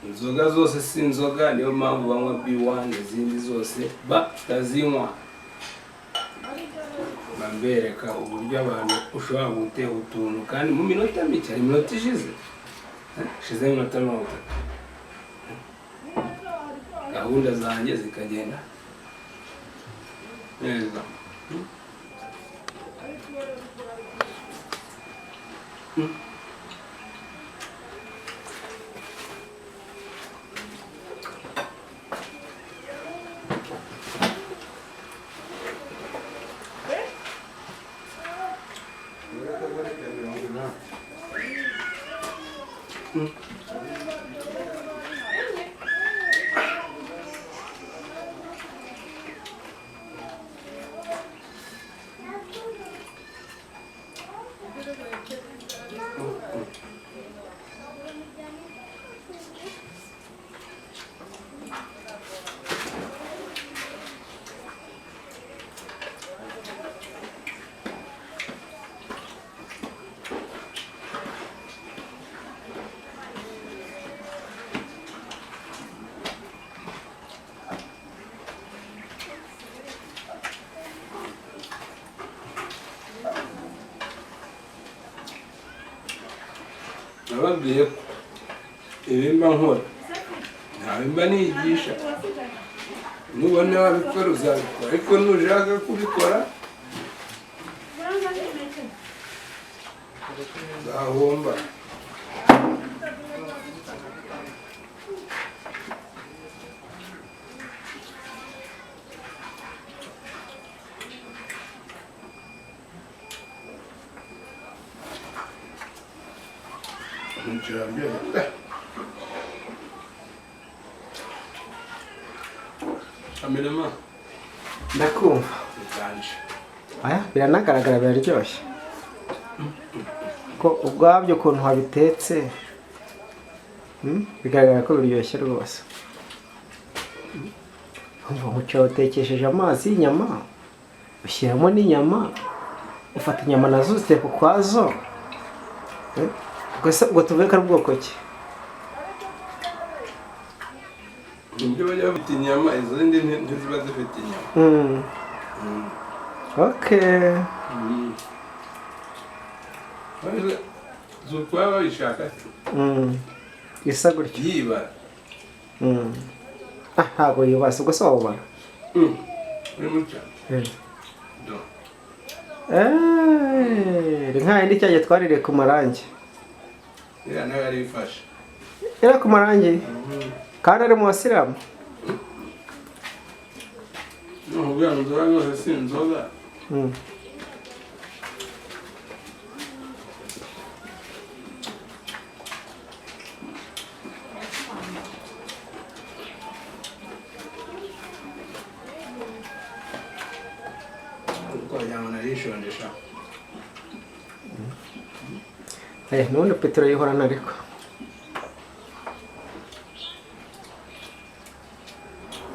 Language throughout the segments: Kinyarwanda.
inzoga zose si inzoga, niyo mpamvu banywa B1 izindi zose batazinywa. Bambereka uburyo abantu ushobora guteka utuntu kandi mu minota mike, ari minota ishize minota 30 gahunda zanjye zikagenda neza. Nababwiye ko ibimba nkora ntabimba niyigisha, nubona wabikora uzabikora, ariko nushaka kubikora uzahomba. Amirema ndakumva. Aya biranagaragara biraryoshye ko ubwabyo ukuntu wabitetse bigaragara ko biryoshye rwose. Umuceri utekesheje amazi y'inyama, ushyiramo n'inyama, ufata inyama nazo uziteka ukwazo. Ubwo tuvuye ko ari ubwoko ki? Ibyo bajya bafite inyama, izo zindi ntiziba zifite inyama. Okay. Zukuba babishaka isa gutyo yibara. Ntabwo yibasa, ubwo se wabubara? Uri mu cyaro. Nka yindi cyagiye twaririye ku marangi. Iriya nayo yari ifashe. Iriya ku marangi? Kandi ari mu basilamu? Nubwo inzoga zose si inzoga. Narishondesha. Nubundi Petero yihorana ariko.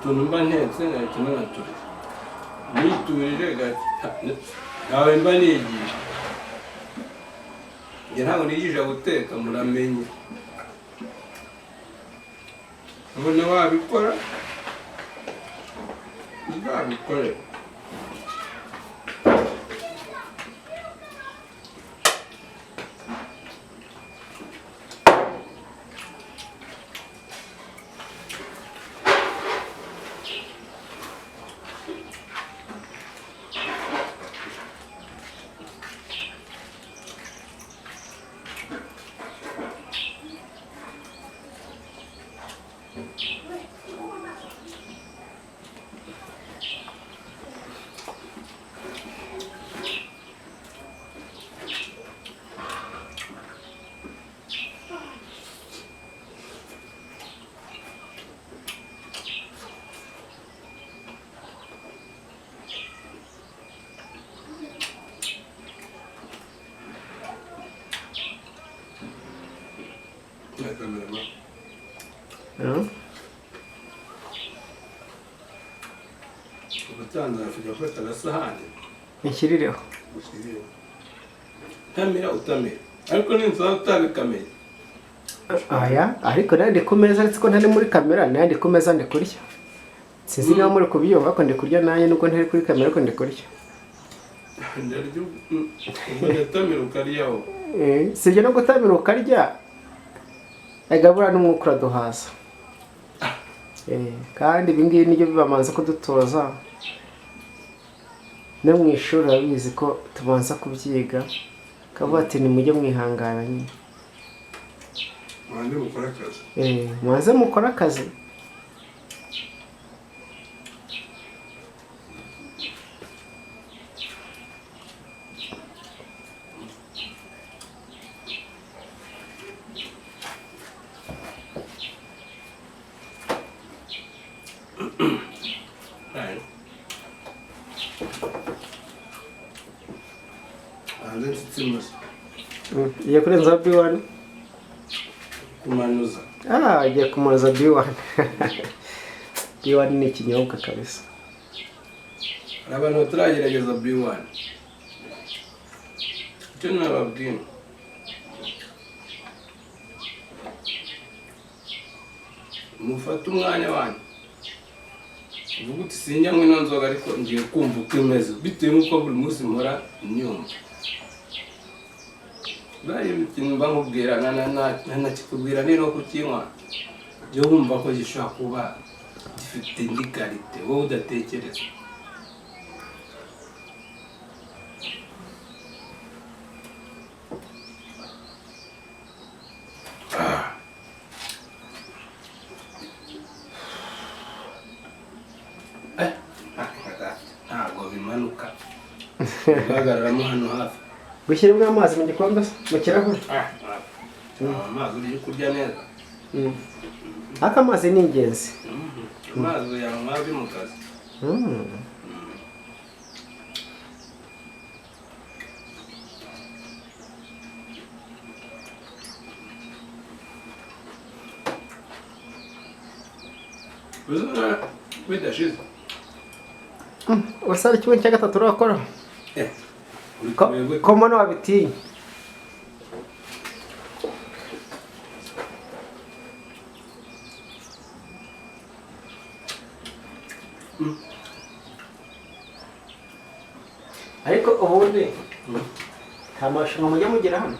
Tunumba ntetse ngahita natura. Niturire gati. Nawe mba nigisha. Njye ntabwo nigisha guteka, muramenye. Ubona wabikora? Uzabikore. Ubutanza afite gufata agasahani inshyirireho tamira utamira, ariko n'inzara utabikamenya. aya ariko nayo ndi ku meza ariko ntari muri kamera nayo ndi ku meza ndi kurya sinzi niba muri kubyumva ariko ndi kurya nayo nubwo ntari kuri kamera ariko ndi kurya ugatamira ukaryaho sibyo no gutamira ukarya agabura n'umwuka uraduhaza kandi ibi ngibi nibyo bibamanza kudutoza no mu ishuri urabizi ko tubanza kubyiga kavuga ati nimujye mwihangana nyine mwanze mukora akazi Igiye kurenza B1 kumanuza igiye kumanuza B1 B1 ni ikinyobwa kabisa abantu bataragerageza B1 icyo nababwira mufate umwanya wanyu uvuga uti sinjyanywe ino nzoga ariko ngiye kumva uko imeze bitewe n'uko buri munsi mpora nyumva bariya ikintu mba nkubwira nanakikubwira ni no kukinywa byo wumva ko gishobora kuba gifite indi karite wowe udatekereza ntabwo bimanuka uhagararamo hano hafi gushyiramo amazi mu gikombe mu kirahure amazi uri kurya neza ariko amazi ni ingenzi amazi yanywa ari mu kazi bidashize wasaba ikigo cya gatatu urakora ko mbona wabitinya ariko ubundi nta marushanwa mujya mugera hano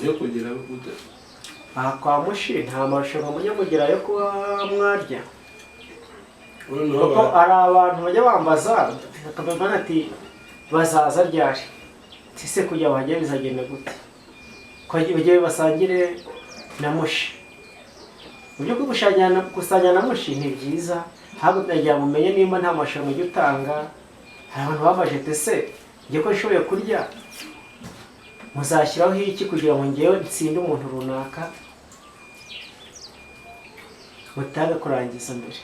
yo kugira gute aha kwa mushi nta marushanwa mujya mugera yo kuba mwarya kuko hari abantu bajya bambaza bakababana ati bazaza ryari ese kujya bahajya bizagenda gute bajye basangire na mushi mu by'ukuri gusangira na mushi ni byiza ahubwo ndagira mumenye nimba nta marushanwa ujya utanga hari abantu bamaje ese njye ko nshoboye kurya muzashyiraho iki kugira ngo ngewe nsinde umuntu runaka mutaga kurangiza mbere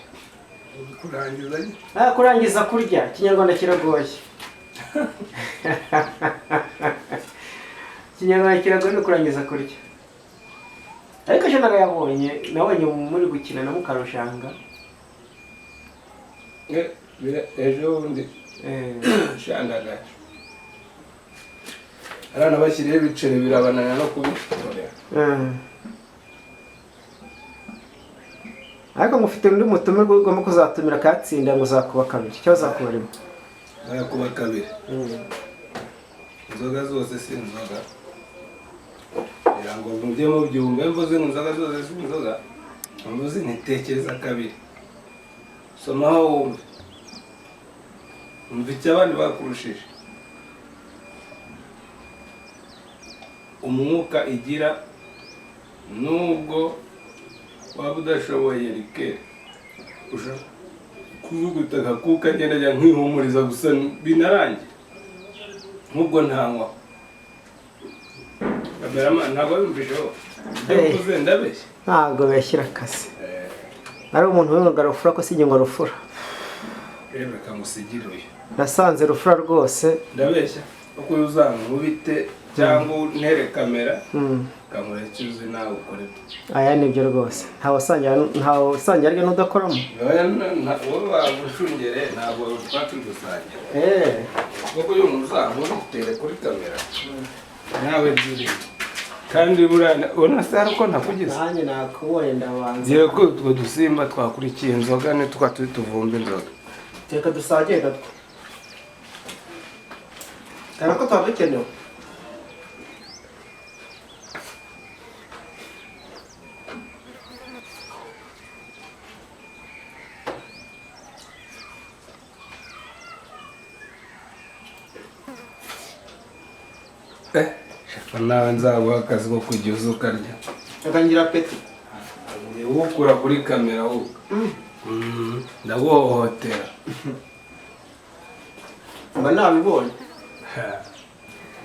kurangiza kurya ikinyarwanda kiragoye ikinyarwanda kiragoye no kurangiza kurya ariko ejo narayabonye nabonye muri gukina na mukarushanga ejo bundi shandaga abana bashyiriyeho ibiceri birabanana no kubikorera ariko mufite undi mutumirwa ugomba kuzatumira akatsinda ngo uzakuba kabiri cyangwa uzakuba rimwe kuba kabiri inzoga zose si inzoga kugira ngo mujye mubyumve mvuze ngo inzoga zose si inzoga mvuze ntitekereza kabiri somaho wumve umva icyo abandi bakurushije umwuka igira nubwo waba udashoboye rike ushaka kuvuguta akakuka ngenda njya nkwihumuriza gusa binarangiye nk'ubwo ntanywa kameramani ntabwo yumvisheho ibyo mvuze ndabeshya ntabwo beshyira akase ari umuntu w'umwuga rufura ko si ngo rufura reka ngusigire uyu nasanze rufura rwose ndabeshya kuko uzankubite cyangwa untere kamera kamureke uzi nawe ukore. Aya nibyo rwose ntawe usangira ariko n'udakoramo. Wowe wagushungere ntabwo twaturi gusangira kuko uyu muntu uzamutere kuri kamera nawe byiri kandi ubona se ariko ntakugize nanjye nakubonye ndabanza ngiye ko utwo dusimba twakurikiye inzoga tuvumba inzoga. Reka dusangire gatwe cyane ko tuba dukenewe. nawe nzaguha akazi ko kujya uza ukarya. Akangira apeti ukura kuri kamera wowe ndaguhohotera. mba nabibonye.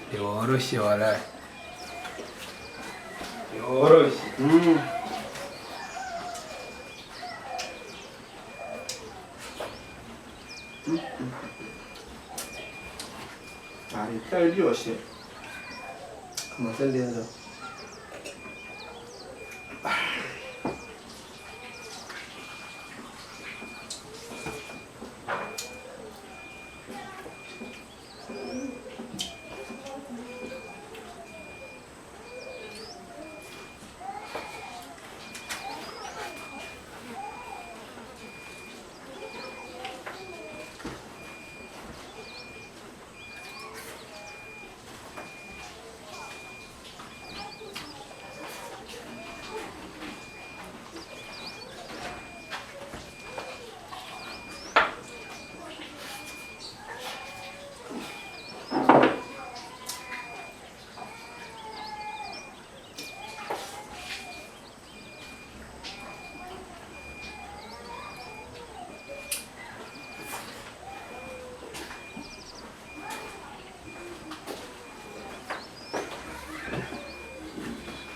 Ntiworoshye waraye ntiworoshye. Itari ryose kameze neza.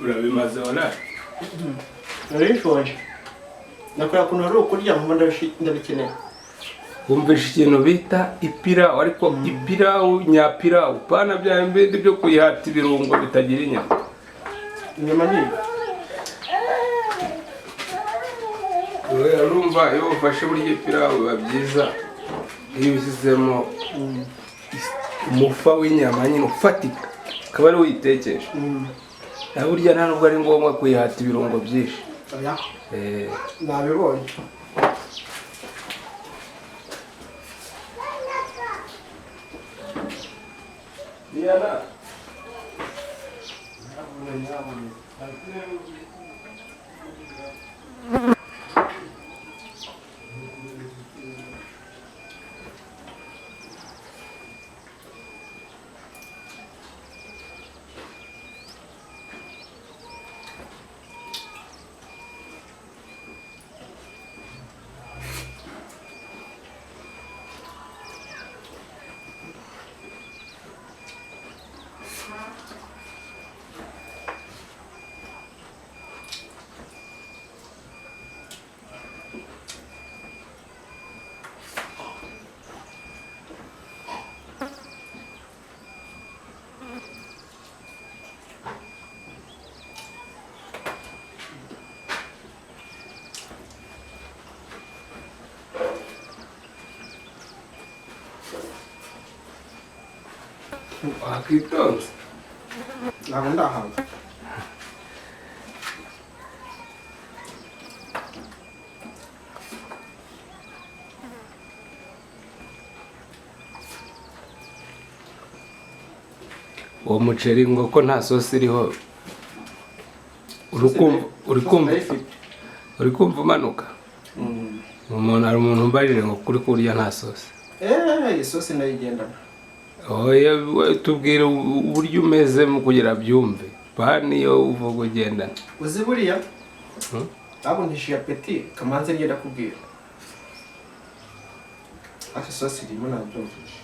Urabimaze waraye? Narishonje. Nakora kuntu ari ukurya mu ndabikeneye. Wumvishe ikintu bita ipirawu ariko ipirawu nyapirawu pana bya mbindi byo kuyihata ibirungo bitagira inyama. Inyama ni urumva iyo ufashe burya ipirawu biba byiza iyo ushyizemo umufa w'inyama nyine ufatika ukaba ari witekesha. Burya nta nubwo ari ngombwa kuyihata ibirungo byinshi. Nabibonye. Diana. Wakitonze. Ntabwo ndahaza. Uwo muceri ngo ko nta sosi iriho. Uri kumva umanuka? Hari umuntu umbarire ngo kuri kurya nta sosi. Isosi ndayigendana. Tubwire uburyo umeze mu kugira byumve. Niyo uvuga ugendana. Uzi buriya? Ntabwo ntishyuye apeti kamanze ngenda kubwira. Aka sosi irimo nabyumvise.